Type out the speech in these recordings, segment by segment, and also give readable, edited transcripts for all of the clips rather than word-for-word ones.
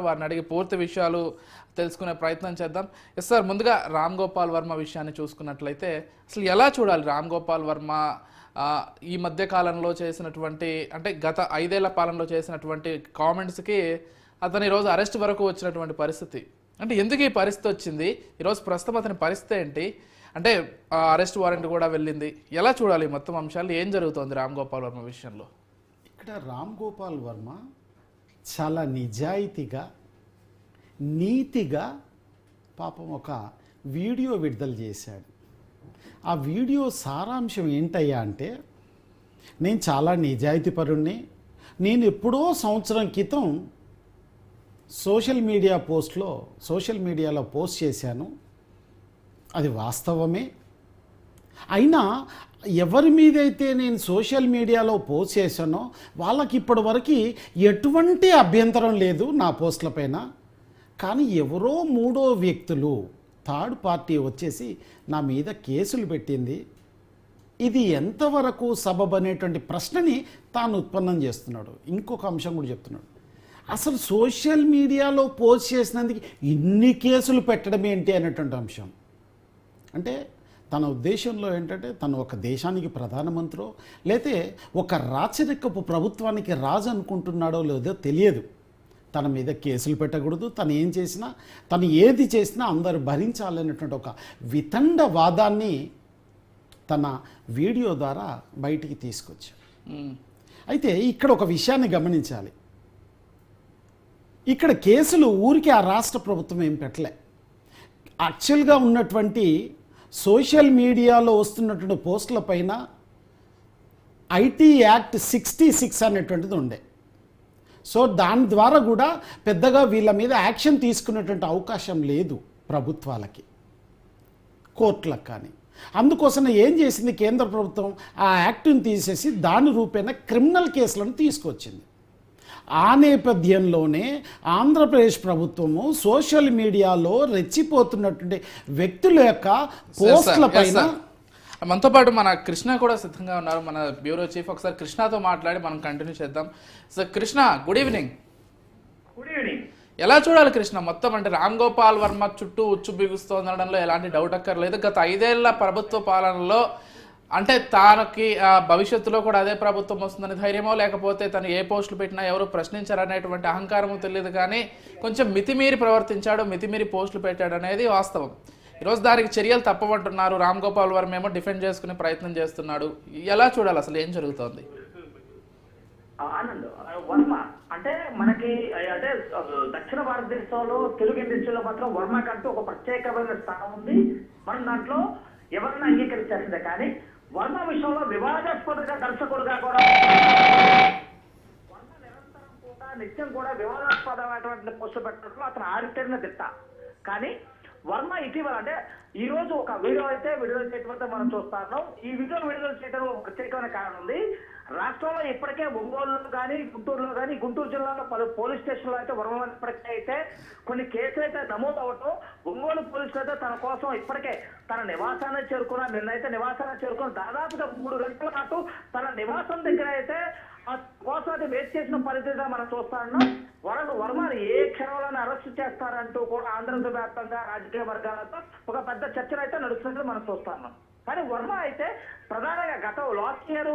వారిని అడిగి పూర్తి విషయాలు తెలుసుకునే ప్రయత్నం చేద్దాం. ఎస్ సార్, ముందుగా రామ్ గోపాల్ వర్మ విషయాన్ని చూసుకున్నట్లయితే అసలు ఎలా చూడాలి రామ్ గోపాల్ వర్మ ఈ మధ్య కాలంలో చేసినటువంటి, అంటే గత 5 ఏళ్ల పాలనలో చేసినటువంటి కామెంట్స్కి అతను ఈరోజు అరెస్ట్ వరకు వచ్చినటువంటి పరిస్థితి. అంటే ఎందుకు ఈ పరిస్థితి వచ్చింది, ఈరోజు ప్రస్తుతం అతని పరిస్థితి ఏంటి, అంటే అరెస్ట్ వారెంట్ కూడా వెళ్ళింది, ఎలా చూడాలి మొత్తం అంశాలు, ఏం జరుగుతోంది రామ్ గోపాల్ వర్మ విషయంలో? ఇక్కడ రామ్ గోపాల్ వర్మ చాలా నిజాయితీగా నీతిగా పాపం ఒక వీడియో విడుదల చేశాడు. ఆ వీడియో సారాంశం ఏంటయ్యా అంటే, నేను చాలా నిజాయితీపరుణ్ణి, నేను ఎప్పుడో సంవత్సరం క్రితం సోషల్ మీడియాలో పోస్ట్ చేశాను, అది వాస్తవమే. అయినా ఎవరి మీదైతే నేను సోషల్ మీడియాలో పోస్ట్ చేశానో వాళ్ళకి ఇప్పటివరకు ఎటువంటి అభ్యంతరం లేదు నా పోస్టుల పైన. కానీ ఎవరో మూడో వ్యక్తులు, థర్డ్ పార్టీ వచ్చేసి నా మీద కేసులు పెట్టింది. ఇది ఎంతవరకు సబబ్ అనేటువంటి ప్రశ్నని తాను ఉత్పన్నం చేస్తున్నాడు. ఇంకొక అంశం కూడా చెప్తున్నాడు, అసలు సోషల్ మీడియాలో పోస్ట్ చేసినందుకు ఇన్ని కేసులు పెట్టడం ఏంటి అనేటువంటి అంశం. అంటే తన ఉద్దేశంలో ఏంటంటే తను ఒక దేశానికి ప్రధానమంత్రో లేతే ఒక రాచరికపు ప్రభుత్వానికి రాజు అనుకుంటున్నాడో లేదో తెలియదు. తన మీద కేసులు పెట్టకూడదు, తను ఏం చేసినా, తను ఏది చేసినా అందరూ భరించాలనేటువంటి ఒక వితండ వాదాన్ని తన వీడియో ద్వారా బయటికి తీసుకొచ్చాడు. అయితే ఇక్కడ ఒక విషయాన్ని గమనించాలి. ఇక్కడ కేసులు ఊరికి ఆ రాష్ట్ర ప్రభుత్వం ఏం పెట్టలే. యాక్చువల్గా ఉన్నటువంటి సోషల్ మీడియాలో వస్తున్నటువంటి పోస్టుల పైన ఐటీ యాక్ట్ 66 అనేటువంటిది ఉండే. సో దాని ద్వారా కూడా పెద్దగా వీళ్ళ మీద యాక్షన్ తీసుకునేటువంటి అవకాశం లేదు ప్రభుత్వాలకి, కోర్టులకు కానీ. అందుకోసం ఏం చేసింది కేంద్ర ప్రభుత్వం, ఆ యాక్ట్ని తీసేసి దాని రూపేణ క్రిమినల్ కేసులను తీసుకొచ్చింది. ఆ నేపథ్యంలోనే ఆంధ్రప్రదేశ్ ప్రభుత్వము సోషల్ మీడియాలో రెచ్చిపోతున్నటువంటి వ్యక్తుల యొక్క పోస్టుల పైన. మనతో పాటు మన కృష్ణ కూడా సిద్ధంగా ఉన్నారు, మన బ్యూరో చీఫ్. ఒకసారి కృష్ణతో మాట్లాడి మనం కంటిన్యూ చేద్దాం. Sir Krishna, good evening. Good evening. ఎలా చూడాలి కృష్ణ మొత్తం, అంటే రామ్ గోపాల్ వర్మ చుట్టూ ఉచ్చు బిగుస్తోందనడంలో ఎలాంటి డౌట్ అక్కర్లేదు. గత 5 ఏళ్ల ప్రభుత్వ పాలనలో అంటే తనకి భవిష్యత్తులో కూడా అదే ప్రభుత్వం వస్తుందని ధైర్యమో, లేకపోతే తను ఏ పోస్టులు పెట్టినా ఎవరు ప్రశ్నించారనేటువంటి అహంకారమో తెలియదు, కానీ కొంచెం మితిమీరి ప్రవర్తించాడు, మితిమీరి పోస్టులు పెట్టాడు అనేది వాస్తవం. ఈరోజు దానికి చర్యలు తప్పవంటున్నారు. రామ్ గోపాల్ వర్మ ఏమో డిఫెండ్ చేసుకునే ప్రయత్నం చేస్తున్నాడు. ఎలా చూడాలి, అసలు ఏం జరుగుతోంది? ఆనంద్, వర్మ అంటే మనకి అంటే దక్షిణ భారతదేశంలో తెలుగు ఇండస్ట్రీలో మాత్రం వర్మకంటూ ఒక ప్రత్యేకమైన స్థానం ఉంది. మనం దాంట్లో ఎవరిని అంగీకరించాల్సిందే. కానీ వర్మ విషయంలో వివాదాస్పదంగా దర్శకుడుగా కూడా వర్మ నిరంతరం కూడా నిత్యం కూడా వివాదాస్పదమైనటువంటి పోస్టులు పెట్టడంలో అతను ఆరితేరిన దిట్ట. కానీ వర్మ ఇటీవల అంటే ఈ రోజు ఒక వీడియో అయితే విడుదల చేయడం మనం చూస్తున్నాం. ఈ వీడియో విడుదల చేయడం ఒక ప్రత్యేకమైన కారణం ఉంది. రాష్ట్రంలో ఇప్పటికే ఒంగోలులో కానీ గుంటూరులో కానీ, గుంటూరు జిల్లాలో పలు పోలీస్ స్టేషన్లో అయితే వర్మ ఇప్పటికే అయితే కొన్ని కేసులు అయితే నమోదు అవటం, ఒంగోలు పోలీసులు అయితే తన కోసం ఇప్పటికే తన నివాసాన్ని చేరుకున్న, నిన్నైతే నివాసాన్ని చేరుకుని దాదాపుగా 3 గంటల పాటు తన నివాసం దగ్గర అయితే కోసం అయితే వెయిట్ చేసిన పరిస్థితిగా మనం చూస్తా ఉన్నాం. వర్మని ఏ క్షణంలోనే అరెస్ట్ చేస్తారంటూ కూడా ఆంధ్రప్రదేశ్ వ్యాప్తంగా రాజకీయ వర్గాలతో ఒక పెద్ద చర్చలు అయితే నడుస్తున్నట్టు మనం చూస్తా ఉన్నాం. కానీ వర్మ అయితే ప్రధానంగా గత లాస్ట్ ఇయర్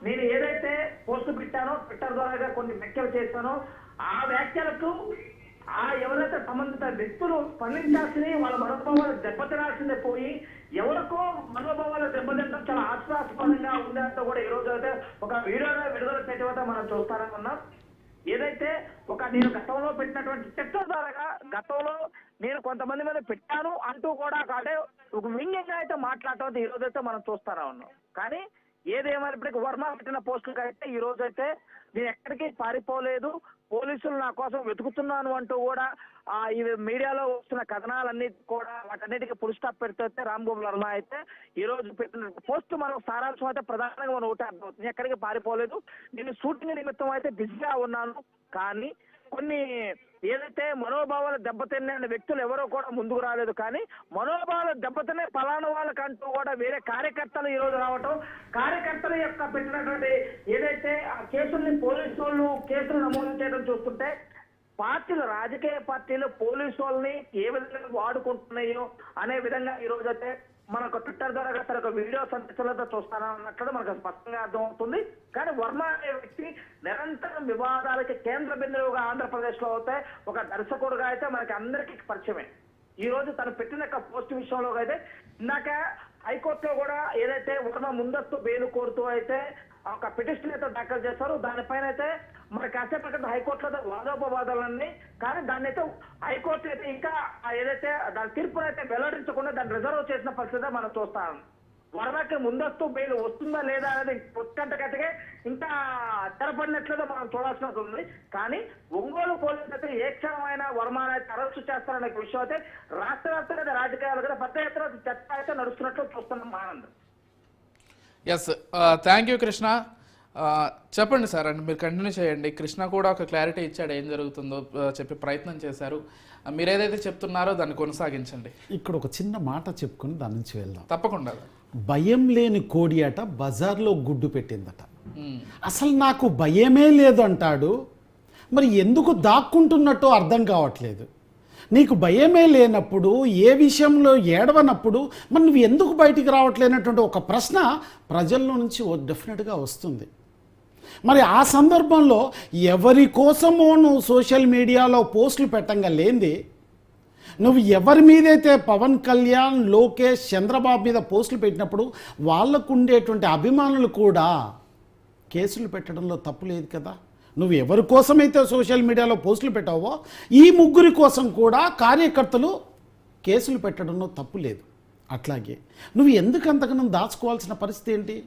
నేను ఏదైతే పోస్టు పెట్టానో, ట్విట్టర్ ద్వారా కొన్ని వ్యాఖ్యలు చేశానో, ఆ వ్యాఖ్యలకు ఎవరైతే సంబంధిత వ్యక్తులు స్పందించాల్సింది, వాళ్ళ మనోభావాలు దెబ్బతినాల్సిందే పోయి ఎవరికో మనోభావాలు దెబ్బతింటం చాలా హాస్యాస్పదంగా ఉందంటూ కూడా ఈ రోజు అయితే ఒక వీడియోలో విడుదల చేయడం మనం చూస్తారనుకున్నాం. ఏదైతే నేను గతంలో పెట్టినటువంటి ట్విట్టర్ ద్వారా గతంలో నేను కొంతమంది మీద పెట్టాను అంటూ కూడా అంటే ఒక వ్యంగ్యంగా అయితే మాట్లాడటం ఈ రోజైతే మనం చూస్తారా ఉన్నాం. కానీ ఏదేమైనప్పటికీ వర్మ పెట్టిన పోస్టులకు అయితే ఈ రోజు అయితే నేను ఎక్కడికి పారిపోలేదు, పోలీసులు నా కోసం వెతుకుతున్నాను అంటూ కూడా ఈ మీడియాలో వస్తున్న కథనాలన్నీ కూడా వాటన్నిటికీ ఫుల్ స్టాప్ పెడితే రామ్ గోపాల్ వర్మ అయితే ఈ రోజు పెట్టిన పోస్ట్ మనం సారాంశం అయితే ప్రధానంగా మనం ఒకటి అర్థమవుతుంది, ఎక్కడికి పారిపోలేదు, నేను షూటింగ్ నిమిత్తం అయితే బిజీగా ఉన్నాను. కానీ కొన్ని ఏదైతే మనోభావాలు దెబ్బతిన్న వ్యక్తులు ఎవరో కూడా ముందుకు రాలేదు. కానీ మనోభావాలు దెబ్బతినే ఫలానా వాళ్ళకంటూ కూడా వేరే కార్యకర్తలు ఈ రోజు రావటం, కార్యకర్తల యొక్క పెట్టినటువంటి ఏదైతే ఆ కేసుల్ని పోలీసు వాళ్ళు కేసులు నమోదు చేయడం చూస్తుంటే పార్టీలు, రాజకీయ పార్టీలు పోలీసు వాళ్ళని ఏ విధంగా వాడుకుంటున్నాయో అనే విధంగా ఈ రోజు అయితే మనకు ట్విట్టర్ ద్వారా తన ఒక వీడియో సందేశాలతో చూస్తానన్నట్లు మనకు స్పష్టంగా అర్థమవుతుంది. కానీ వర్మ అనే వ్యక్తి నిరంతరం వివాదాలకి కేంద్ర బిందువుగా ఆంధ్రప్రదేశ్ లో అయితే ఒక దర్శకుడుగా అయితే మనకి అందరికీ పరిచయమే. ఈ రోజు తను పెట్టిన పోస్ట్ విషయంలో అయితే ఇందాక హైకోర్టులో కూడా ఏదైతే వర్మ ముందస్తు బెయిల్ కోరుతూ అయితే ఒక పిటిషన్ అయితే దాఖలు చేశారు. దానిపైన అయితే మరి కాసేపటి హైకోర్టులో వాదోపవాదాలన్నీ, కానీ దాన్ని అయితే హైకోర్టు అయితే ఇంకా ఏదైతే దాని తీర్పును అయితే వెల్లడించకుండా దాన్ని రిజర్వ్ చేసిన పరిస్థితి మనం చూస్తాం. వర్మకి ముందస్తు బెయిల్ వస్తుందా లేదా అనేది ఉత్కంఠకతగా ఇంకా తెరపడినట్లుగా మనం చూడాల్సిన ఉంది. కానీ ఒంగోలు పోలీసులు అయితే ఏ క్షణమైన వర్మను అయితే అరెస్టు చేస్తారనే విషయం అయితే రాష్ట్ర వ్యాప్తంగా రాజకీయాలు కూడా పెద్ద ఎత్తున చర్చ అయితే నడుస్తున్నట్లు చూస్తున్నాం. Anand. Yes, thank you Krishna. చెప్పండి సార్, అండ్ మీరు కంటిన్యూ చేయండి. కృష్ణ కూడా ఒక క్లారిటీ ఇచ్చాడు, ఏం జరుగుతుందో చెప్పే ప్రయత్నం చేశారు. మీరు ఏదైతే చెప్తున్నారో దాన్ని కొనసాగించండి. ఇక్కడ ఒక చిన్న మాట చెప్పుకొని దాని నుంచి వెళ్దాం. తప్పకుండా. భయం లేని కోడి అట బజార్లో గుడ్డు పెట్టిందట. అసలు నాకు భయమే లేదు అంటాడు, మరి ఎందుకు దాక్కుంటున్నట్టో అర్థం కావట్లేదు. నీకు భయమే లేనప్పుడు, ఏ విషయంలో ఏడవనప్పుడు మరి నువ్వు ఎందుకు బయటికి రావట్లేనటువంటి ఒక ప్రశ్న ప్రజల్లో నుంచి డెఫినెట్గా వస్తుంది. మరి ఆ సందర్భంలో ఎవరి కోసమో నువ్వు సోషల్ మీడియాలో పోస్టులు పెట్టంగా లేనిది, నువ్వు ఎవరి మీదైతే పవన్ కళ్యాణ్, లోకేష్, చంద్రబాబు మీద పోస్టులు పెట్టినప్పుడు వాళ్ళకు ఉండేటువంటి అభిమానులు కూడా కేసులు పెట్టడంలో తప్పు లేదు కదా. నువ్వు ఎవరి కోసమైతే సోషల్ మీడియాలో పోస్టులు పెట్టావో ఈ ముగ్గురి కోసం కూడా కార్యకర్తలు కేసులు పెట్టడంలో తప్పు లేదు. అట్లాగే నువ్వు ఎందుకు అంతకన్నా దాచుకోవాల్సిన పరిస్థితి ఏంటి?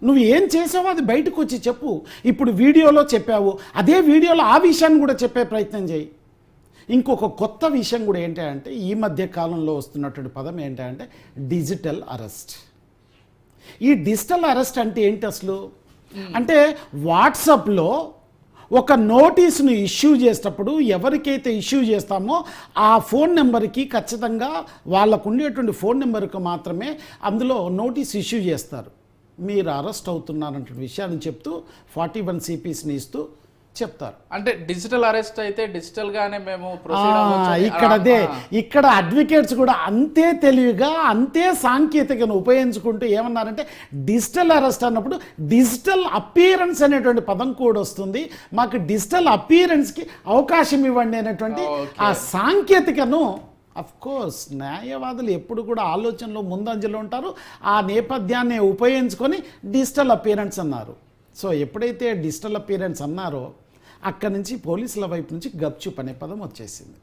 నువ్వు ఏం చేసావో అది బయటకు వచ్చి చెప్పు. ఇప్పుడు వీడియోలో చెప్పావు, అదే వీడియోలో ఆ విషయాన్ని కూడా చెప్పే ప్రయత్నం చేయి. ఇంకొక కొత్త విషయం కూడా ఏంటంటే, ఈ మధ్య కాలంలో వస్తున్నటువంటి పదం ఏంటంటే డిజిటల్ అరెస్ట్. ఈ డిజిటల్ అరెస్ట్ అంటే ఏంటి అసలు? అంటే వాట్సాప్లో ఒక నోటీసును ఇష్యూ చేసేటప్పుడు ఎవరికైతే ఇష్యూ చేస్తామో ఆ ఫోన్ నెంబర్కి ఖచ్చితంగా వాళ్ళకు ఉండేటువంటి ఫోన్ నెంబర్కి మాత్రమే అందులో నోటీస్ ఇష్యూ చేస్తారు. మీరు అరెస్ట్ అవుతున్నారంటే విషయాన్ని చెప్తూ 41 CPsని ఇస్తూ చెప్తారు. అంటే డిజిటల్ అరెస్ట్ అయితే డిజిటల్ గానే మేము ఇక్కడ అడ్వకేట్స్ కూడా అంతే తెలివిగా, అంతే సాంకేతికను ఉపయోగించుకుంటూ ఏమన్నారంటే, డిజిటల్ అరెస్ట్ అన్నప్పుడు డిజిటల్ అపియరెన్స్ అనేటువంటి పదం కూడా వస్తుంది, మాకు డిజిటల్ అపియరెన్స్కి అవకాశం ఇవ్వండి అనేటువంటి ఆ సాంకేతికను. అఫ్ కోర్స్ న్యాయవాదులు ఎప్పుడు కూడా ఆలోచనలో ముందంజలో ఉంటారు. ఆ నేపథ్యాన్ని ఉపయోగించుకొని డిజిటల్ అపియరెన్స్ అన్నారు. సో ఎప్పుడైతే డిజిటల్ అపియరెన్స్ అన్నారో అక్కడి నుంచి పోలీసుల వైపు నుంచి గప్చుప్ అనే పదం వచ్చేసింది.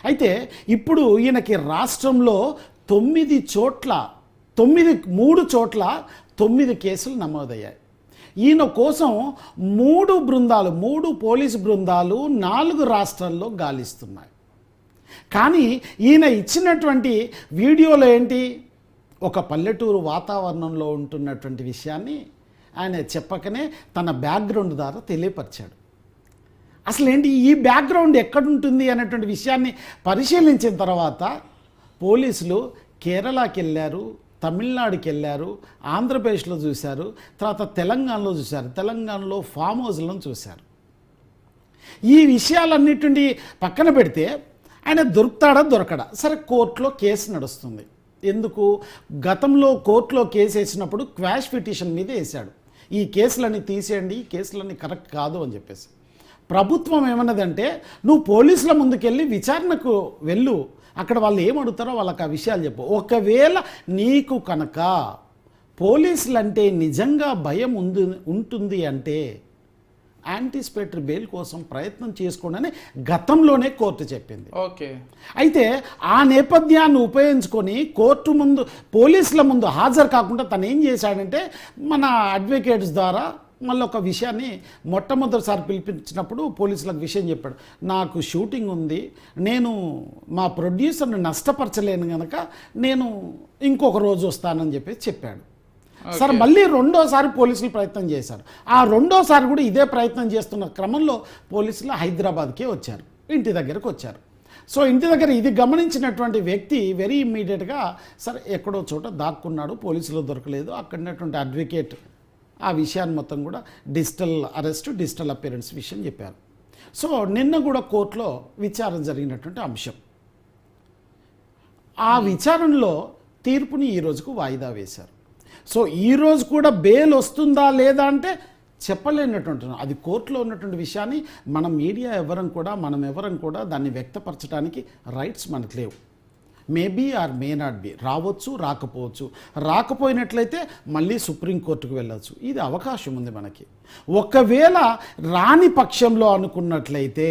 అయితే ఇప్పుడు ఈయనకి రాష్ట్రంలో 3 చోట్ల 9 కేసులు నమోదయ్యాయి. ఈయన కోసం 3 పోలీసు బృందాలు 4 రాష్ట్రాల్లో గాలిస్తున్నాయి. కానీ ఈయన ఇచ్చినటువంటి వీడియోలో ఏంటి, ఒక పల్లెటూరు వాతావరణంలో ఉంటున్నటువంటి విషయాన్ని ఆయన చెప్పకనే తన బ్యాక్గ్రౌండ్ ద్వారా తెలియపరిచాడు. అసలు ఏంటి ఈ బ్యాక్గ్రౌండ్ ఎక్కడుంటుంది అనేటువంటి విషయాన్ని పరిశీలించిన తర్వాత పోలీసులు కేరళకి వెళ్ళారు, తమిళనాడుకి వెళ్ళారు, ఆంధ్రప్రదేశ్లో చూశారు, తర్వాత తెలంగాణలో చూశారు, తెలంగాణలో ఫామ్ హౌస్లను చూశారు. ఈ విషయాలన్నిటి పక్కన పెడితే ఆయన దొరుకుతాడా దొరకడా, సరే కోర్టులో కేసు నడుస్తుంది. ఎందుకు? గతంలో కోర్టులో కేసు వేసినప్పుడు క్వాష్ పిటిషన్ మీద వేశాడు, ఈ కేసులన్నీ తీసేయండి, ఈ కేసులన్నీ కరెక్ట్ కాదు అని చెప్పేసి. ప్రభుత్వం ఏమన్నదంటే, నువ్వు పోలీసుల ముందుకెళ్ళి విచారణకు వెళ్ళు, అక్కడ వాళ్ళు ఏమడుగుతారో వాళ్ళకి ఆ విషయాలు చెప్పు. ఒకవేళ నీకు కనుక పోలీసులంటే నిజంగా భయం ఉంటుంది అంటే యాంటిసిపేటరీ బెయిల్ కోసం ప్రయత్నం చేసుకోండి అని గతంలోనే కోర్టు చెప్పింది. ఓకే. అయితే ఆ నేపథ్యాన్ని ఉపయోగించుకొని కోర్టు ముందు, పోలీసుల ముందు హాజరు కాకుండా తను ఏం చేశాడంటే, మన అడ్వకేట్స్ ద్వారా మళ్ళీ ఒక విషయాన్ని మొట్టమొదటిసారి పిలిపించినప్పుడు పోలీసులకు విషయం చెప్పాడు, నాకు షూటింగ్ ఉంది, నేను మా ప్రొడ్యూసర్ని నష్టపరచలేను కనుక నేను ఇంకొక రోజు వస్తానని చెప్పాడు. సరే, మళ్ళీ 2వసారి పోలీసులు ప్రయత్నం చేశారు. ఆ 2వసారి కూడా ఇదే ప్రయత్నం చేస్తున్న క్రమంలో పోలీసులు హైదరాబాద్కే వచ్చారు, ఇంటి దగ్గరకు వచ్చారు. సో ఇంటి దగ్గర ఇది గమనించినటువంటి వ్యక్తి వెరీ ఇమ్మీడియట్గా సరే ఎక్కడో చోట దాక్కున్నాడు, పోలీసులు దొరకలేదు. అక్కడ ఉన్నటువంటి అడ్వకేట్ ఆ విషయాన్ని మొత్తం కూడా డిజిటల్ అరెస్ట్, డిజిటల్ అపియరెన్స్ విషయం చెప్పారు. సో నిన్న కూడా కోర్టులో విచారణ జరిగినటువంటి అంశం. ఆ విచారణలో తీర్పుని ఈ రోజుకు వాయిదా వేశారు. సో ఈరోజు కూడా బెయిల్ వస్తుందా లేదా అంటే చెప్పలేనటువంటి, అది కోర్టులో ఉన్నటువంటి విషయాన్ని మనం మీడియా మనం ఎవరం కూడా దాన్ని వ్యక్తపరచడానికి రైట్స్ మనకు లేవు. Maybe or may not be, రావచ్చు రాకపోవచ్చు, రాకపోయినట్లయితే మళ్ళీ సుప్రీంకోర్టుకు వెళ్ళచ్చు, ఇది అవకాశం ఉంది మనకి. ఒకవేళ రాని పక్షంలో అనుకున్నట్లయితే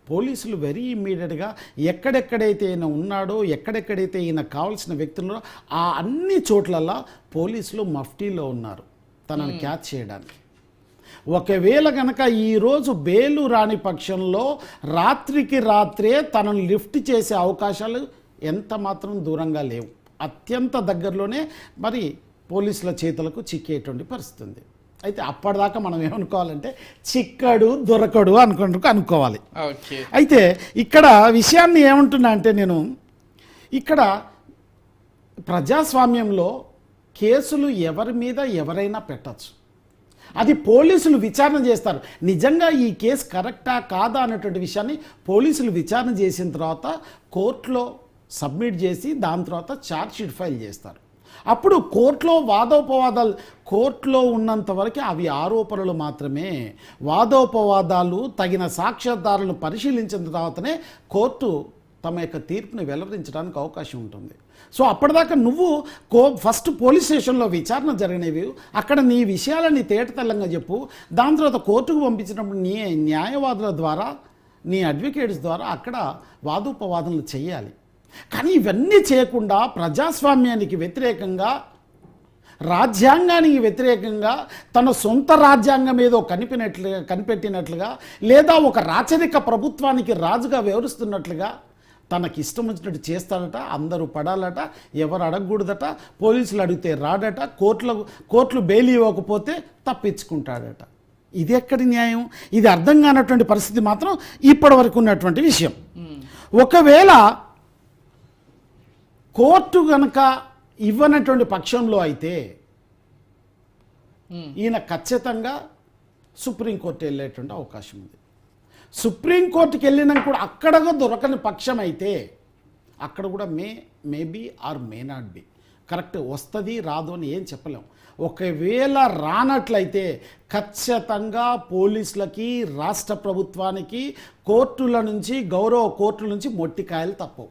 పోలీసులు వెరీ ఇమ్మీడియట్గా ఎక్కడెక్కడైతే ఈయన ఉన్నాడో, ఎక్కడెక్కడైతే ఈయన కావాల్సిన వ్యక్తులు ఆ అన్ని చోట్లలా పోలీసులు మఫ్టీలో ఉన్నారు తనను క్యాచ్ చేయడానికి. ఒకవేళ కనుక ఈరోజు బెయిలు రాని పక్షంలో రాత్రికి రాత్రే తనను లిఫ్ట్ చేసే అవకాశాలు ఎంత మాత్రం దూరంగా లేవు, అత్యంత దగ్గరలోనే మరి పోలీసుల చేతులకు చిక్కేటువంటి పరిస్థితి ఉంది. అయితే అప్పటిదాకా మనం ఏమనుకోవాలంటే చిక్కడు దొరకడు అనుకోవాలి. అయితే ఇక్కడ విషయాన్ని ఏమంటున్నా అంటే నేను ఇక్కడ ప్రజాస్వామ్యంలో కేసులు ఎవరి మీద ఎవరైనా పెట్టచ్చు, అది పోలీసులు విచారణ చేస్తారు. నిజంగా ఈ కేసు కరెక్టా కాదా అనేటువంటి విషయాన్ని పోలీసులు విచారణ చేసిన తర్వాత కోర్టులో సబ్మిట్ చేసి దాని తర్వాత ఛార్జ్షీట్ ఫైల్ చేస్తారు. అప్పుడు కోర్టులో వాదోపవాదాలు, కోర్టులో ఉన్నంత వరకు అవి ఆరోపణలు మాత్రమే. వాదోపవాదాలు తగిన సాక్ష్యాధారాలను పరిశీలించిన తర్వాతనే కోర్టు తమ యొక్క తీర్పుని వెల్లడించడానికి అవకాశం ఉంటుంది. సో అప్పటిదాకా నువ్వు ఫస్ట్ పోలీస్ స్టేషన్లో విచారణ జరిగినవి, అక్కడ నీ విషయాలని తేటతెల్లంగా చెప్పు. దాని తర్వాత కోర్టుకు పంపించినప్పుడు నీ న్యాయవాదుల ద్వారా, నీ అడ్వకేట్స్ ద్వారా అక్కడ వాదోపవాదనలు చేయాలి. కానీ ఇవన్నీ చేయకుండా ప్రజాస్వామ్యానికి వ్యతిరేకంగా, రాజ్యాంగానికి వ్యతిరేకంగా, తన సొంత రాజ్యాంగం ఏదో కనిపెట్టినట్లుగా, లేదా ఒక రాచరిక ప్రభుత్వానికి రాజుగా వ్యవహరిస్తున్నట్లుగా తనకి ఇష్టం వచ్చినట్టు చేస్తాడట, అందరూ పడాలట, ఎవరు అడగకూడదట, పోలీసులు అడిగితే రాడట, కోర్టులు బెయిల్ ఇవ్వకపోతే తప్పించుకుంటాడట. ఇది ఎక్కడి న్యాయం? ఇది అర్థం కానటువంటి పరిస్థితి మాత్రం ఇప్పటి వరకు ఉన్నటువంటి విషయం. ఒకవేళ కోర్టు కనుక ఇవ్వనటువంటి పక్షంలో అయితే ఈయన ఖచ్చితంగా సుప్రీంకోర్టు వెళ్ళేటువంటి అవకాశం ఉంది. సుప్రీంకోర్టుకి వెళ్ళినా కూడా అక్కడ దొరకని పక్షం అయితే అక్కడ కూడా maybe or may not be, correct వస్తుంది రాదు అని ఏం చెప్పలేం. ఒకవేళ రానట్లయితే ఖచ్చితంగా పోలీసులకి, రాష్ట్ర ప్రభుత్వానికి, కోర్టుల నుంచి, గౌరవ కోర్టుల నుంచి మొట్టికాయలు తప్పవు.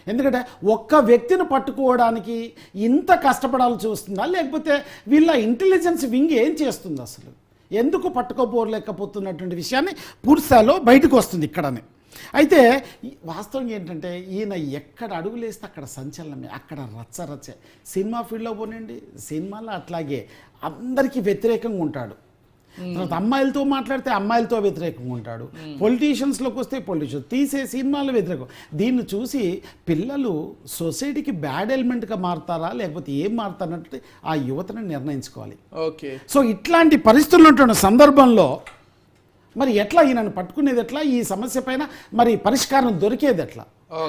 ఎందుకంటే ఒక్క వ్యక్తిని పట్టుకోవడానికి ఇంత కష్టపడాల్సి వస్తుందా, లేకపోతే వీళ్ళ ఇంటెలిజెన్స్ వింగ్ ఏం చేస్తుంది, అసలు ఎందుకు పట్టుకోపోలేకపోతున్నటువంటి విషయాన్ని పూర్తిస్థాయిలో బయటకు వస్తుంది ఇక్కడనే. అయితే వాస్తవం ఏంటంటే ఈయన ఎక్కడ అడుగులేస్తే అక్కడ సంచలనమే, అక్కడ రచ్చరచ్చే. సినిమా ఫీల్డ్లో పోనండి, సినిమాలో అట్లాగే అందరికీ వ్యతిరేకంగా ఉంటాడు. తర్వాత అమ్మాయిలతో మాట్లాడితే అమ్మాయిలతో వ్యతిరేకంగా ఉంటాడు, పొలిటీషియన్స్లోకి వస్తే పొలిటీషియన్స్ తీసే సినిమాలు వ్యతిరేకం. దీన్ని చూసి పిల్లలు సొసైటీకి బ్యాడ్ ఎలిమెంట్గా మారుతారా లేకపోతే ఏం మారుతారంటే ఆ యువతను నిర్ణయించుకోవాలి. ఓకే. సో ఇట్లాంటి పరిస్థితులు ఉంటున్న సందర్భంలో మరి ఎట్లా ఈయనను పట్టుకునేది ఎట్లా, ఈ సమస్య పైన మరి పరిష్కారం దొరికేది ఎట్లా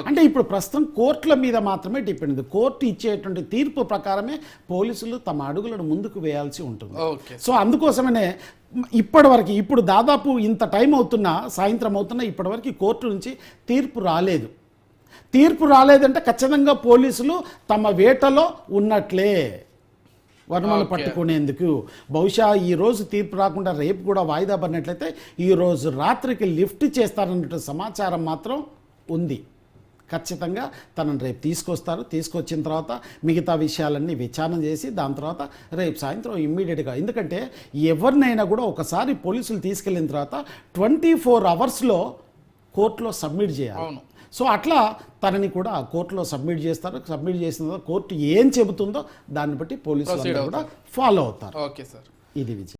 అంటే ఇప్పుడు ప్రస్తుతం కోర్టుల మీద మాత్రమే డిపెండ్. కోర్టు ఇచ్చేటువంటి తీర్పు ప్రకారమే పోలీసులు తమ అడుగులను ముందుకు వేయాల్సి ఉంటుంది. సో అందుకోసమనే ఇప్పటివరకు, ఇప్పుడు దాదాపు ఇంత టైం అవుతున్నా, సాయంత్రం అవుతున్నా, ఇప్పటివరకు కోర్టు నుంచి తీర్పు రాలేదు. తీర్పు రాలేదంటే ఖచ్చితంగా పోలీసులు తమ వేటలో ఉన్నట్లే వర్మను పట్టుకునేందుకు. బహుశా ఈరోజు తీర్పు రాకుండా రేపు కూడా వాయిదా పడినట్లయితే ఈరోజు రాత్రికి లిఫ్ట్ చేస్తారన్నట్టు సమాచారం మాత్రం ఉంది. ఖచ్చితంగా తనను రేపు తీసుకొస్తారు. తీసుకొచ్చిన తర్వాత మిగతా విషయాలన్నీ విచారణ చేసి దాని తర్వాత రేపు సాయంత్రం ఇమ్మీడియట్గా, ఎందుకంటే ఎవరినైనా కూడా ఒకసారి పోలీసులు తీసుకెళ్ళిన తర్వాత 24 అవర్స్లో కోర్టులో సబ్మిట్ చేయాలి. సో అట్లా తనని కూడా కోర్టులో సబ్మిట్ చేస్తారు. సబ్మిట్ చేసిన తర్వాత కోర్టు ఏం చెబుతుందో దాన్ని బట్టి పోలీసులు కూడా ఫాలో అవుతారు. ఓకే సార్, ఇది విజయం.